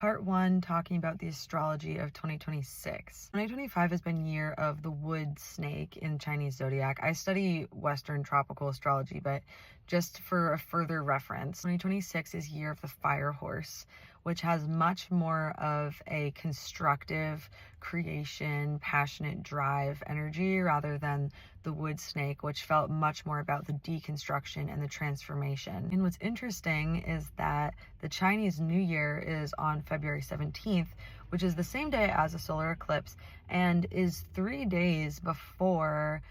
Part 1, talking about the astrology of 2026. 2025 has been year of the wood snake in Chinese zodiac. I study Western tropical astrology, but just for a further reference, 2026 is year of the fire horse, which has much more of a constructive creation, passionate drive energy rather than the wood snake, which felt much more about the deconstruction and the transformation. And what's interesting is that the Chinese New Year is on February 17th, which is the same day as a solar eclipse and is 3 days before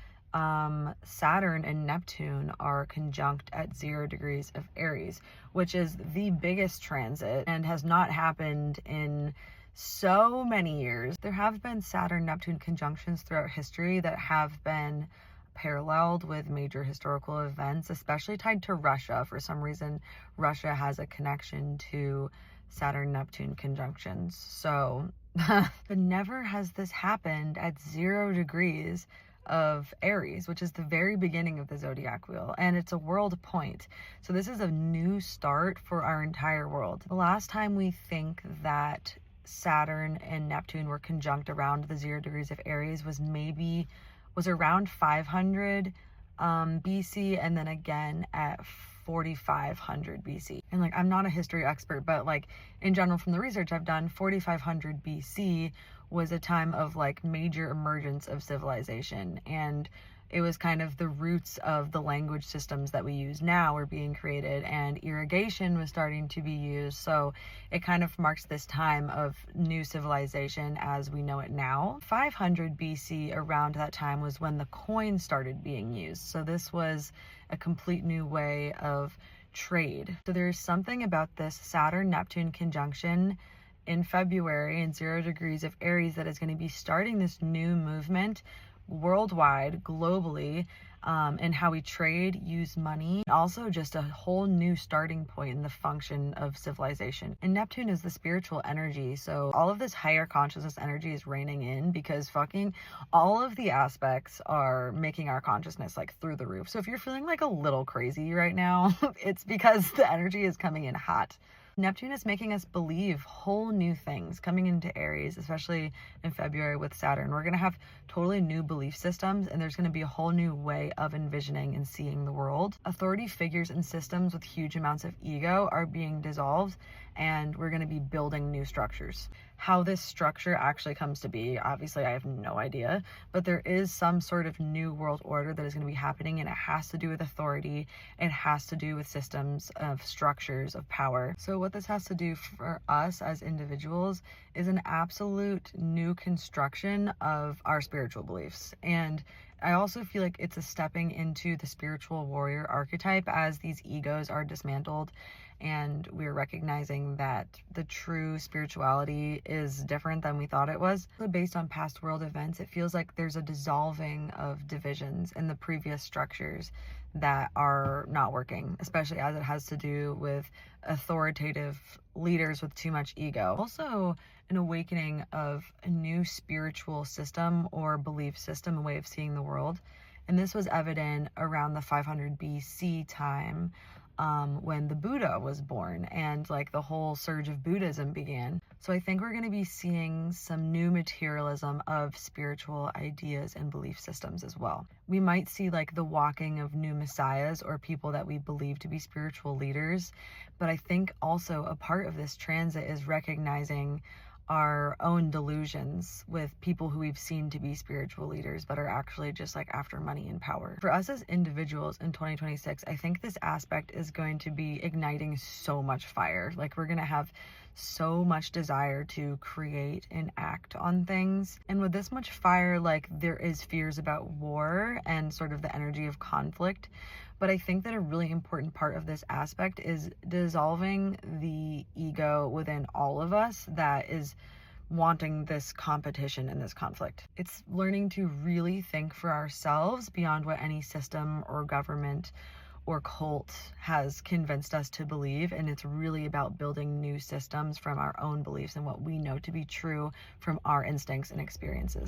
Saturn and Neptune are conjunct at 0 degrees of Aries, which is the biggest transit and has not happened in so many years. There have been Saturn-Neptune conjunctions throughout history that have been paralleled with major historical events, especially tied to Russia. For some reason, Russia has a connection to Saturn-Neptune conjunctions. So, but never has this happened at 0 degrees of Aries, which is the very beginning of the zodiac wheel, and it's a world point. So this is a new start for our entire world. The last time we think that Saturn and Neptune were conjunct around the 0 degrees of Aries was around 500 BC, and then again at 4500 BC. And like, I'm not a history expert, but like in general from the research I've done, 4500 BC was a time of like major emergence of civilization, and it was kind of the roots of the language systems that we use now were being created, and irrigation was starting to be used. So it kind of marks this time of new civilization as we know it now. 500 BC, around that time, was when the coin started being used. So this was a complete new way of trade. So there's something about this Saturn-Neptune conjunction in February in 0 degrees of Aries that is going to be starting this new movement worldwide, globally, in how we trade, use money, and also just a whole new starting point in the function of civilization. And Neptune is the spiritual energy, so all of this higher consciousness energy is reigning in because fucking all of the aspects are making our consciousness like through the roof. So if you're feeling like a little crazy right now, it's because the energy is coming in hot. Neptune is making us believe whole new things coming into Aries, especially in February with Saturn. We're going to have totally new belief systems, and there's going to be a whole new way of envisioning and seeing the world. Authority figures and systems with huge amounts of ego are being dissolved, and we're going to be building new structures. How this structure actually comes to be, obviously I have no idea, but there is some sort of new world order that is going to be happening, and it has to do with authority. It has to do with systems of structures of power. So what this has to do for us as individuals is an absolute new construction of our spiritual beliefs. And I also feel like it's a stepping into the spiritual warrior archetype as these egos are dismantled, and we're recognizing that the true spirituality is different than we thought it was. Based on past world events, it feels like there's a dissolving of divisions in the previous structures that are not working, especially as it has to do with authoritative leaders with too much ego. Also, an awakening of a new spiritual system or belief system, a way of seeing the world. And this was evident around the 500 BC time, when the Buddha was born and like the whole surge of Buddhism began. So I think we're going to be seeing some new materialism of spiritual ideas and belief systems as well. We might see like the walking of new messiahs or people that we believe to be spiritual leaders, but I think also a part of this transit is recognizing our own delusions with people who we've seen to be spiritual leaders but are actually just like after money and power. For us as individuals in 2026, I think this aspect is going to be igniting so much fire. Like, we're gonna have so much desire to create and act on things. And with this much fire, like, there is fears about war and sort of the energy of conflict. But I think that a really important part of this aspect is dissolving the ego within all of us that is wanting this competition and this conflict. It's learning to really think for ourselves beyond what any system or government or cult has convinced us to believe, and it's really about building new systems from our own beliefs and what we know to be true from our instincts and experiences.